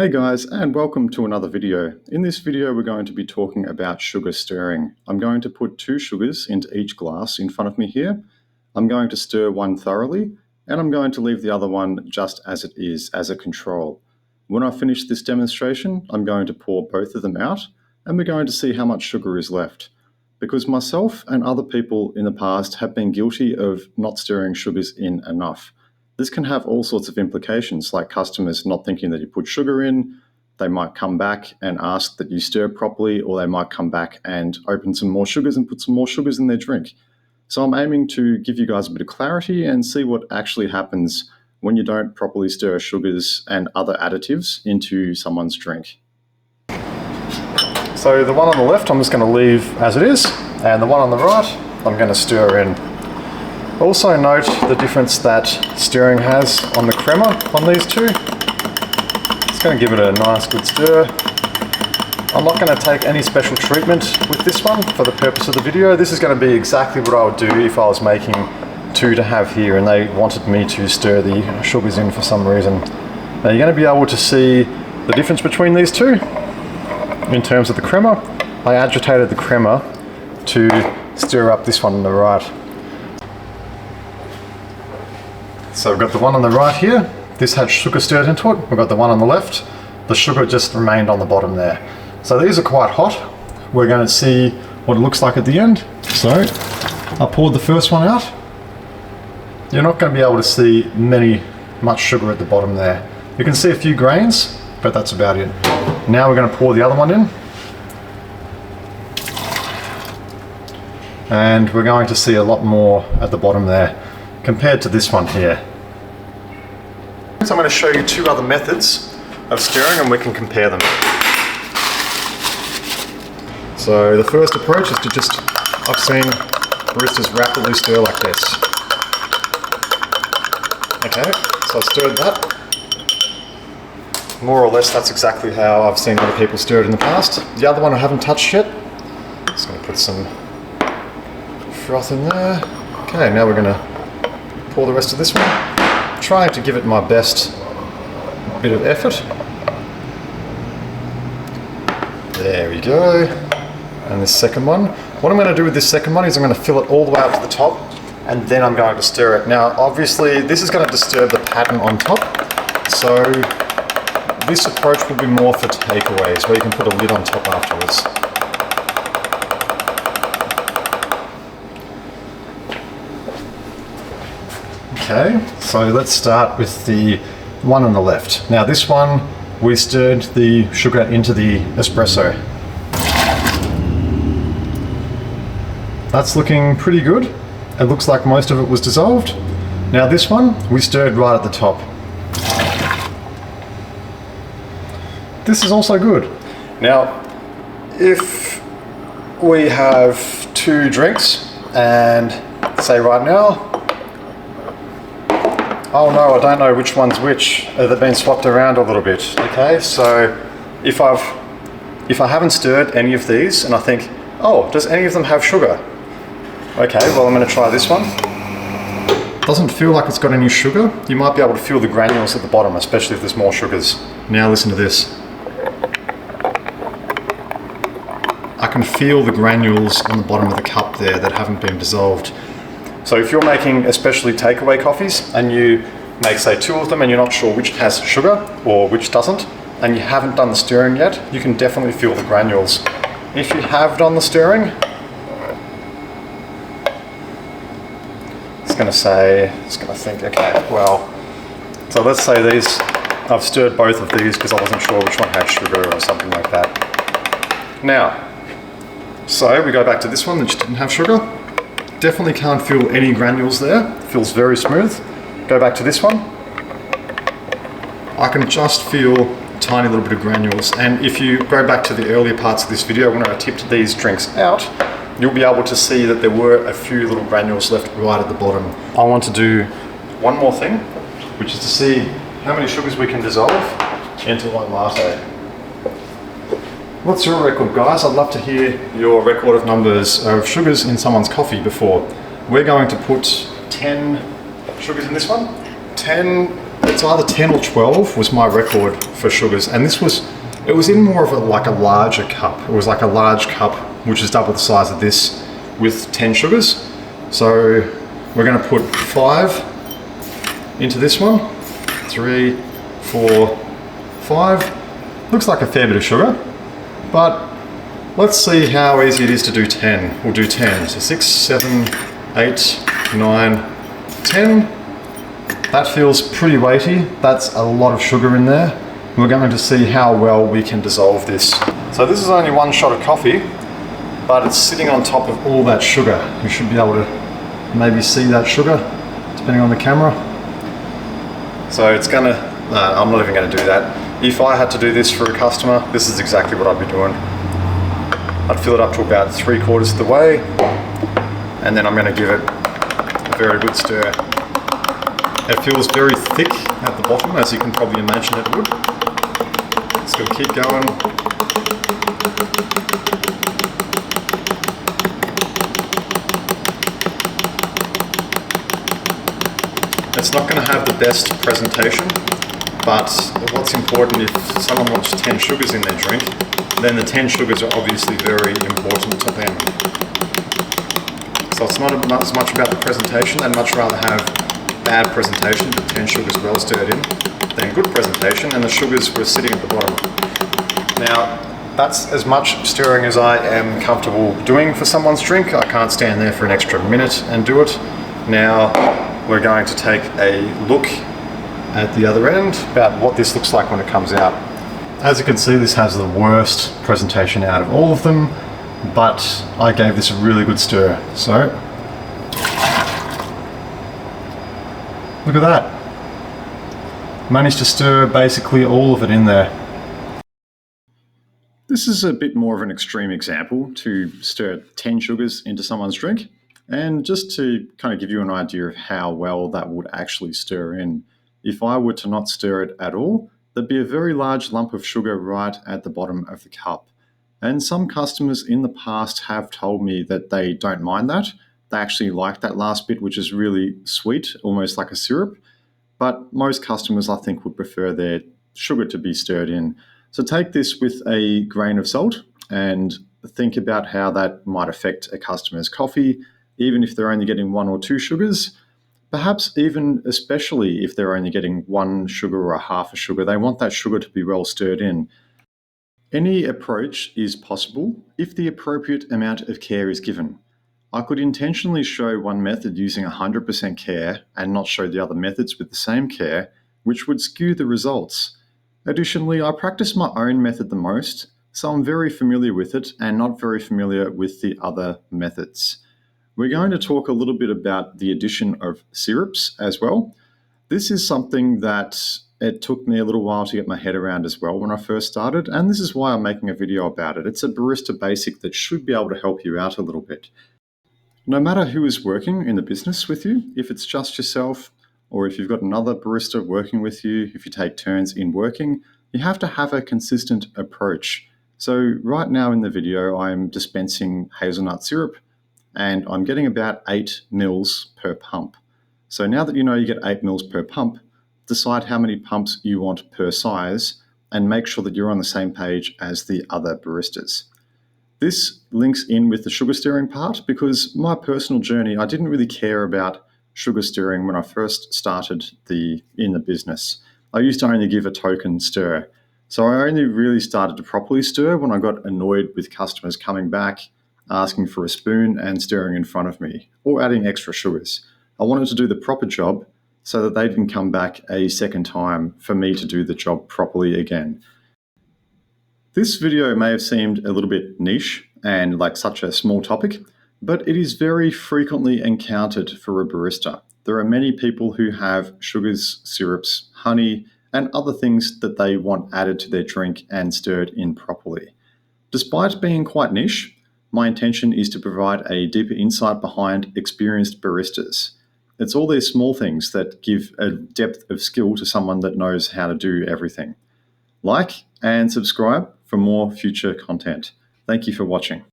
Hey guys, and welcome to another video. In this video we're going to be talking about sugar stirring. I'm going to put 2 sugars into each glass in front of me here. I'm going to stir one thoroughly, and I'm going to leave the other one just as it is, as a control. When I finish this demonstration, I'm going to pour both of them out, and we're going to see how much sugar is left. Because myself and other people in the past have been guilty of not stirring sugars in enough. This can have all sorts of implications, like customers not thinking that you put sugar in. They might come back and ask that you stir properly, or they might come back and open some more sugars and put some more sugars in their drink. So I'm aiming to give you guys a bit of clarity and see what actually happens when you don't properly stir sugars and other additives into someone's drink. So the one on the left I'm just going to leave as it is, and the one on the right I'm going to stir in. Also note the difference that stirring has on the crema on these two. It's going to give it a nice good stir. I'm not going to take any special treatment with this one for the purpose of the video. This is going to be exactly what I would do if I was making 2 to have here and they wanted me to stir the sugars in for some reason. Now you're going to be able to see the difference between these two in terms of the crema. I agitated the crema to stir up this one on the right. So we've got the one on the right here, this had sugar stirred into it. We've got the one on the left, the sugar just remained on the bottom there. So these are quite hot. We're going to see what it looks like at the end. So I poured the first one out. You're not going to be able to see much sugar at the bottom there. You can see a few grains, but that's about it. Now we're going to pour the other one in. And we're going to see a lot more at the bottom there compared to this one here. So I'm going to show you 2 other methods of stirring and we can compare them. So the first approach is to I've seen baristas rapidly stir like this. Okay, so I stirred that. More or less that's exactly how I've seen other people stir it in the past. The other one I haven't touched yet. Just going to put some froth in there. Okay, now we're going to pour the rest of this one. Trying to give it my best bit of effort. There we go. And this second one. What I'm going to do with this second one is I'm going to fill it all the way up to the top and then I'm going to stir it. Now obviously this is going to disturb the pattern on top, so this approach will be more for takeaways where you can put a lid on top afterwards. Okay, so let's start with the one on the left. Now this one, we stirred the sugar into the espresso. That's looking pretty good. It looks like most of it was dissolved. Now this one, we stirred right at the top. This is also good. Now, if we have 2 drinks and say right now, oh no, I don't know which one's which. They've been swapped around a little bit. Okay, so if I haven't stirred any of these and I think, oh, does any of them have sugar? Okay, well I'm going to try this one. Doesn't feel like it's got any sugar. You might be able to feel the granules at the bottom, especially if there's more sugars. Now listen to this. I can feel the granules on the bottom of the cup there that haven't been dissolved. So if you're making especially takeaway coffees and you make say 2 of them and you're not sure which has sugar or which doesn't, and you haven't done the stirring yet, you can definitely feel the granules. If you have done the stirring, it's going to think, okay, well, so let's say I've stirred both of these because I wasn't sure which one had sugar or something like that. Now, so we go back to this one that just didn't have sugar. Definitely can't feel any granules there. Feels very smooth. Go back to this one. I can just feel a tiny little bit of granules. And if you go back to the earlier parts of this video, when I tipped these drinks out, you'll be able to see that there were a few little granules left right at the bottom. I want to do one more thing, which is to see how many sugars we can dissolve into one latte. What's your record, guys? I'd love to hear your record of numbers of sugars in someone's coffee before. We're going to put 10 sugars in this one. 10 It's either 10 or 12 was my record for sugars, and it was in more of a larger cup. It was like a large cup, which is double the size of this, with 10 sugars. So we're going to put 5 into this one. 3, 4, 5. Looks like a fair bit of sugar, but let's see how easy it is to do 10. We'll do 10. So 6, 7, 8, 9, 10. That feels pretty weighty. That's a lot of sugar in there. We're going to see how well we can dissolve this. So this is only 1 shot of coffee, but it's sitting on top of all that sugar. You should be able to maybe see that sugar, depending on the camera. So it's gonna, no, I'm not even gonna do that. If I had to do this for a customer, this is exactly what I'd be doing. I'd fill it up to about 3/4 of the way, and then I'm gonna give it a very good stir. It feels very thick at the bottom, as you can probably imagine it would. Just gonna keep going. It's not going to have the best presentation, but what's important, if someone wants 10 sugars in their drink, then the 10 sugars are obviously very important to them. So it's not as much about the presentation. They'd much rather have bad presentation, but 10 sugars well stirred in, than good presentation and the sugars were sitting at the bottom. Now, that's as much stirring as I am comfortable doing for someone's drink. I can't stand there for an extra minute and do it. Now, we're going to take a look at the other end about what this looks like when it comes out. As you can see, this has the worst presentation out of all of them, but I gave this a really good stir. So, look at that. Managed to stir basically all of it in there. This is a bit more of an extreme example to stir 10 sugars into someone's drink. And just to kind of give you an idea of how well that would actually stir in, if I were to not stir it at all, there'd be a very large lump of sugar right at the bottom of the cup. And some customers in the past have told me that they don't mind that. They actually like that last bit, which is really sweet, almost like a syrup. But most customers, I think, would prefer their sugar to be stirred in. So take this with a grain of salt and think about how that might affect a customer's coffee, even if they're only getting 1 or 2 sugars, perhaps even especially if they're only getting 1 sugar or a half a sugar, they want that sugar to be well stirred in. Any approach is possible if the appropriate amount of care is given. I could intentionally show one method using 100% care and not show the other methods with the same care, which would skew the results. Additionally, I practice my own method the most, so I'm very familiar with it and not very familiar with the other methods. We're going to talk a little bit about the addition of syrups as well. This is something that it took me a little while to get my head around as well when I first started, and this is why I'm making a video about it. It's a barista basic that should be able to help you out a little bit. No matter who is working in the business with you, if it's just yourself, or if you've got another barista working with you, if you take turns in working, you have to have a consistent approach. So right now in the video, I'm dispensing hazelnut syrup, and I'm getting about 8 mils per pump. So now that you know you get 8 mils per pump, decide how many pumps you want per size and make sure that you're on the same page as the other baristas. This links in with the sugar stirring part because my personal journey, I didn't really care about sugar stirring when I first started in the business. I used to only give a token stir. So I only really started to properly stir when I got annoyed with customers coming back, asking for a spoon and stirring in front of me, or adding extra sugars. I wanted to do the proper job so that they didn't come back a second time for me to do the job properly again. This video may have seemed a little bit niche and like such a small topic, but it is very frequently encountered for a barista. There are many people who have sugars, syrups, honey, and other things that they want added to their drink and stirred in properly. Despite being quite niche, my intention is to provide a deeper insight behind experienced baristas. It's all these small things that give a depth of skill to someone that knows how to do everything. Like and subscribe for more future content. Thank you for watching.